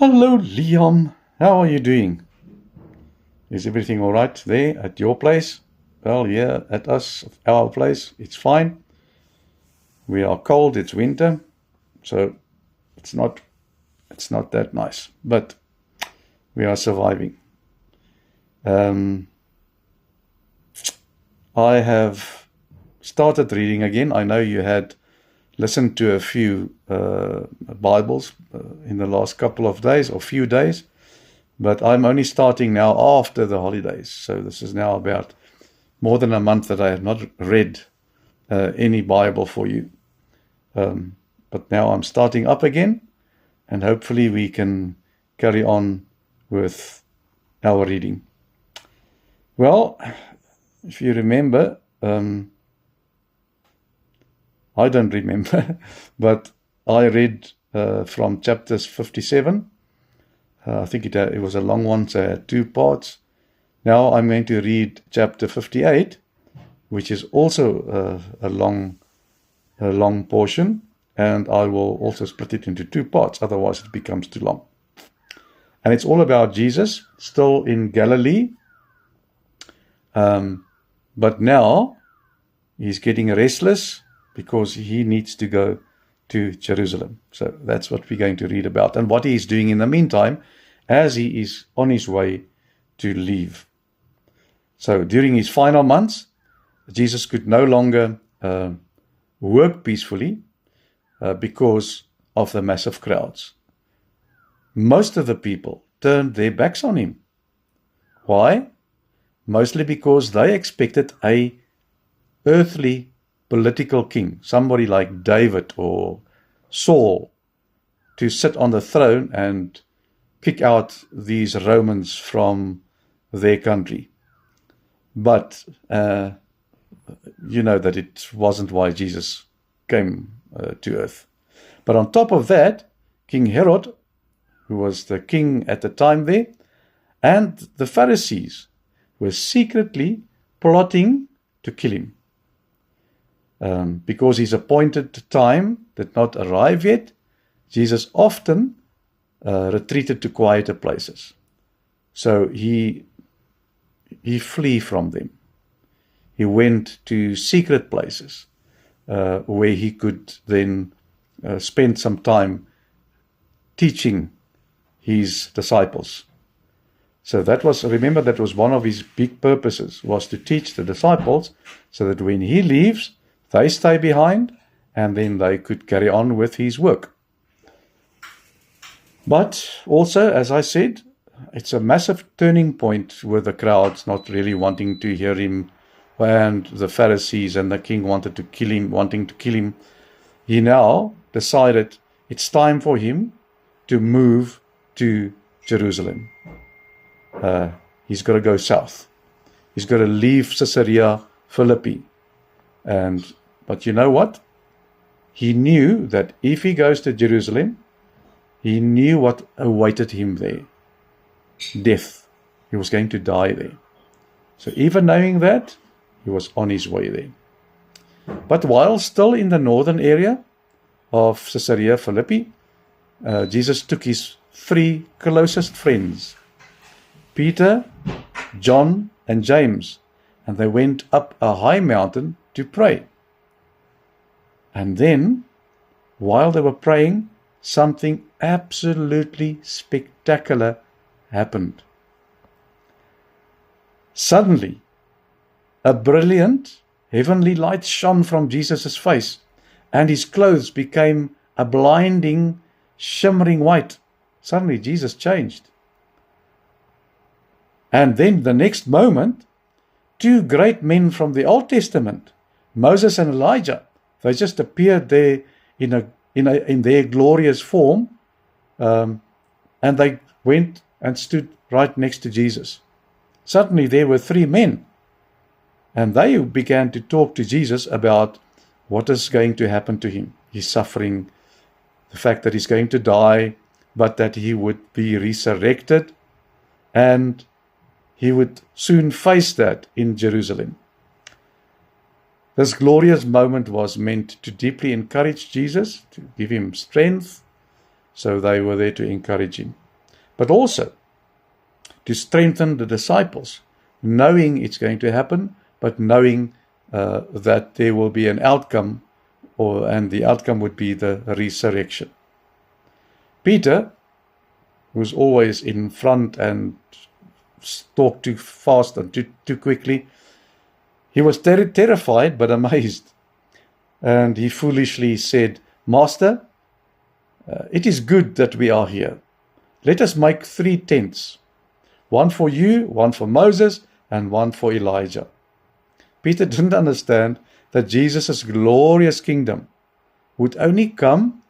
Hello, Liam. How are you doing? Is everything all right there at your place? Well, yeah, at our place, it's fine. We are cold. It's winter, so it's not that nice, but we are surviving. I have started reading again. I know you had listened to a few Bibles in the last couple of days or few days, but I'm only starting now after the holidays. So this is now about more than a month that I have not read any Bible for you. But now I'm starting up again, and hopefully we can carry on with our reading. Well, if you remember, I don't remember, but I read from chapters 57. I think it was a long one, so I had 2 parts. Now I'm going to read chapter 58, which is also a long portion, and I will also split it into 2 parts, otherwise it becomes too long. And it's all about Jesus, still in Galilee, but now he's getting restless because he needs to go to Jerusalem. So that's what we're going to read about, and what he's doing in the meantime as he is on his way to leave. So during his final months, Jesus could no longer work peacefully because of the massive crowds. Most of the people turned their backs on him. Why? Mostly because they expected a earthly political king, somebody like David or Saul, to sit on the throne and kick out these Romans from their country. But you know that it wasn't why Jesus came to earth. But on top of that, King Herod, who was the king at the time there, and the Pharisees were secretly plotting to kill him. Because his appointed time did not arrive yet, Jesus often retreated to quieter places. So he flee from them. He went to secret places where he could then spend some time teaching his disciples. So that was one of his big purposes, was to teach the disciples so that when he leaves, they stay behind and then they could carry on with his work. But also, as I said, it's a massive turning point with the crowds not really wanting to hear him, and the Pharisees and the king wanting to kill him. He now decided it's time for him to move to Jerusalem. He's got to go south. He's got to leave Caesarea Philippi. But you know what? He knew that if he goes to Jerusalem, he knew what awaited him there. Death. He was going to die there. So even knowing that, he was on his way there. But while still in the northern area of Caesarea Philippi, Jesus took his 3 closest friends, Peter, John, and James, and they went up a high mountain to pray. And then, while they were praying, something absolutely spectacular happened. Suddenly, a brilliant heavenly light shone from Jesus' face, and his clothes became a blinding, shimmering white. Suddenly, Jesus changed. And then the next moment, 2 great men from the Old Testament, Moses and Elijah, they just appeared there in their glorious form, and they went and stood right next to Jesus. Suddenly there were 3 men, and they began to talk to Jesus about what is going to happen to him. His suffering, the fact that he's going to die, but that he would be resurrected, and he would soon face that in Jerusalem. This glorious moment was meant to deeply encourage Jesus, to give him strength, so they were there to encourage him. but also to strengthen the disciples, knowing it's going to happen, but knowing that there will be an outcome, and the outcome would be the resurrection. Peter, who's always in front and talked too fast and too quickly, he was terrified but amazed. And he foolishly said, "Master, it is good that we are here. Let us make 3 tents, one for you, one for Moses, and one for Elijah." Peter didn't understand that Jesus' glorious kingdom would only come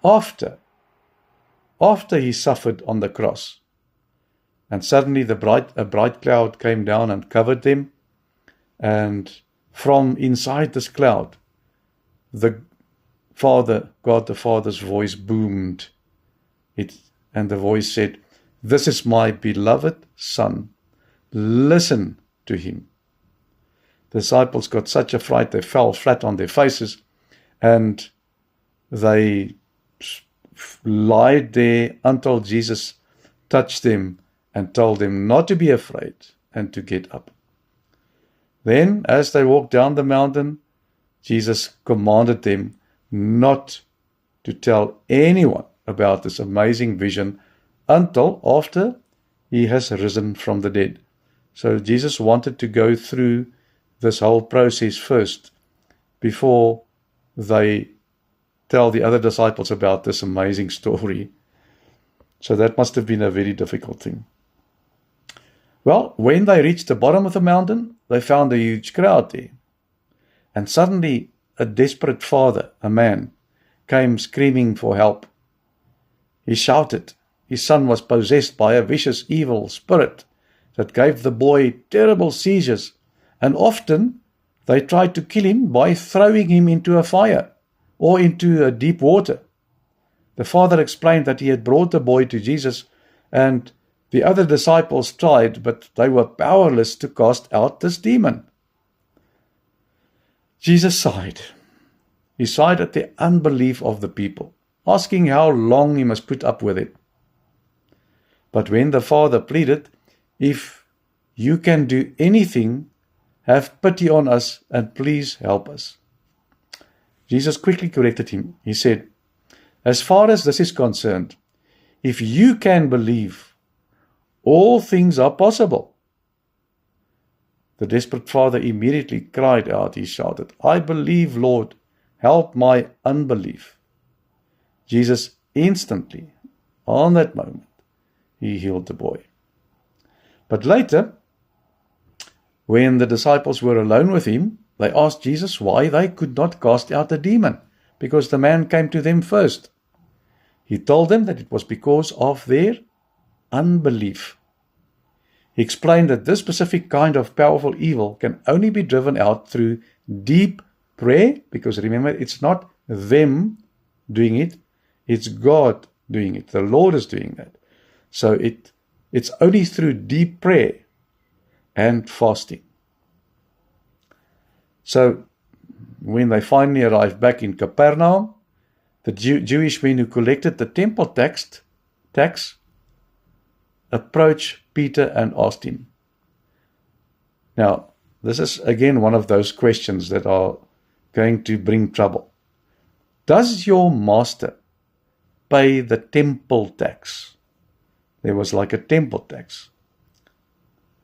after he suffered on the cross. And suddenly a bright cloud came down and covered them, and from inside this cloud, God the Father's voice boomed. And the voice said, "This is my beloved Son. Listen to him." The disciples got such a fright, they fell flat on their faces, and they lied there until Jesus touched them and told them not to be afraid and to get up. Then, as they walked down the mountain, Jesus commanded them not to tell anyone about this amazing vision until after he has risen from the dead. So Jesus wanted to go through this whole process first before they tell the other disciples about this amazing story. So that must have been a very difficult thing. Well, when they reached the bottom of the mountain, they found a huge crowd there. And suddenly a desperate father, a man, came screaming for help. He shouted his son was possessed by a vicious evil spirit that gave the boy terrible seizures, and often they tried to kill him by throwing him into a fire or into a deep water. The father explained that he had brought the boy to Jesus, and the other disciples tried, but they were powerless to cast out this demon. Jesus sighed. He sighed at the unbelief of the people, asking how long he must put up with it. But when the father pleaded, "If you can do anything, have pity on us and please help us," Jesus quickly corrected him. He said, "As far as this is concerned, if you can believe, all things are possible." The desperate father immediately cried out. He shouted, "I believe, Lord, help my unbelief." Jesus instantly, on that moment, he healed the boy. But later, when the disciples were alone with him, they asked Jesus why they could not cast out the demon, because the man came to them first. He told them that it was because of their unbelief. He explained that this specific kind of powerful evil can only be driven out through deep prayer, because remember, it's not them doing it, it's God doing it. The Lord is doing that. So it's only through deep prayer and fasting. So when they finally arrived back in Capernaum, the Jewish men who collected the temple tax approached Peter and asked him. Now, this is again one of those questions that are going to bring trouble. Does your master pay the temple tax? There was like a temple tax.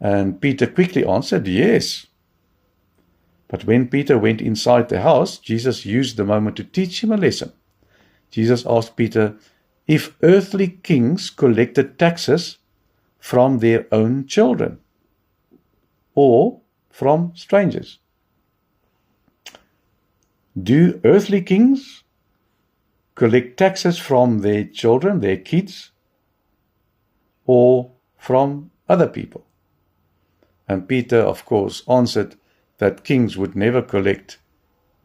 And Peter quickly answered, yes. But when Peter went inside the house, Jesus used the moment to teach him a lesson. Jesus asked Peter if earthly kings collected taxes from their own children or from strangers. Do earthly kings collect taxes from their children, their kids, or from other people? And Peter, of course, answered that kings would never collect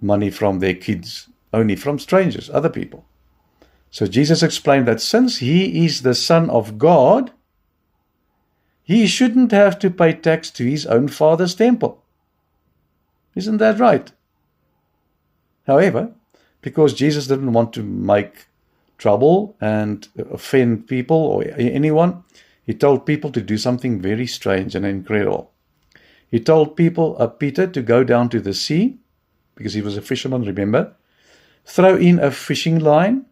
money from their kids, only from strangers, other people. So Jesus explained that since he is the Son of God, he shouldn't have to pay tax to his own Father's temple. Isn't that right? However, because Jesus didn't want to make trouble and offend people or anyone, he told people to do something very strange and incredible. He told Peter to go down to the sea, because he was a fisherman, remember, throw in a fishing line,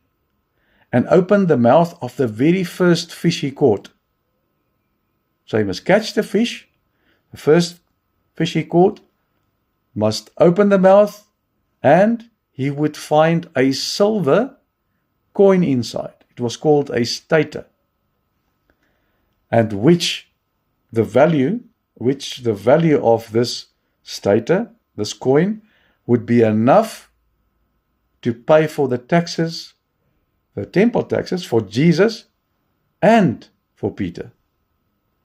and open the mouth of the very first fish he caught. So he must catch the fish, the first fish he caught, must open the mouth, and he would find a silver coin inside. It was called a stater, and which the value of this stater, this coin, would be enough to pay for the taxes, the temple taxes for Jesus and for Peter.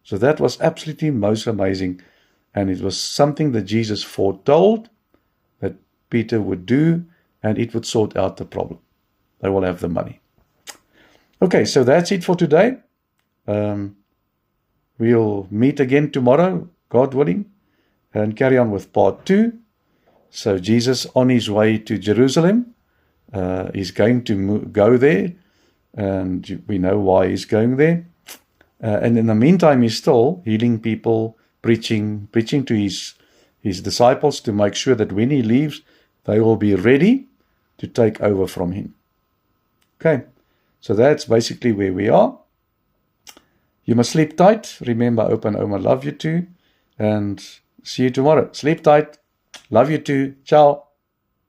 So that was absolutely most amazing, and it was something that Jesus foretold that Peter would do, and it would sort out the problem. They will have the money. Okay, so that's it for today. We'll meet again tomorrow, God willing, and carry on with part 2. So Jesus on his way to Jerusalem, he's going to go there, and we know why he's going there. And in the meantime, he's still healing people, preaching to his disciples to make sure that when he leaves, they will be ready to take over from him. Okay, so that's basically where we are. You must sleep tight. Remember, Open Oma love you too. And see you tomorrow. Sleep tight. Love you too. Ciao.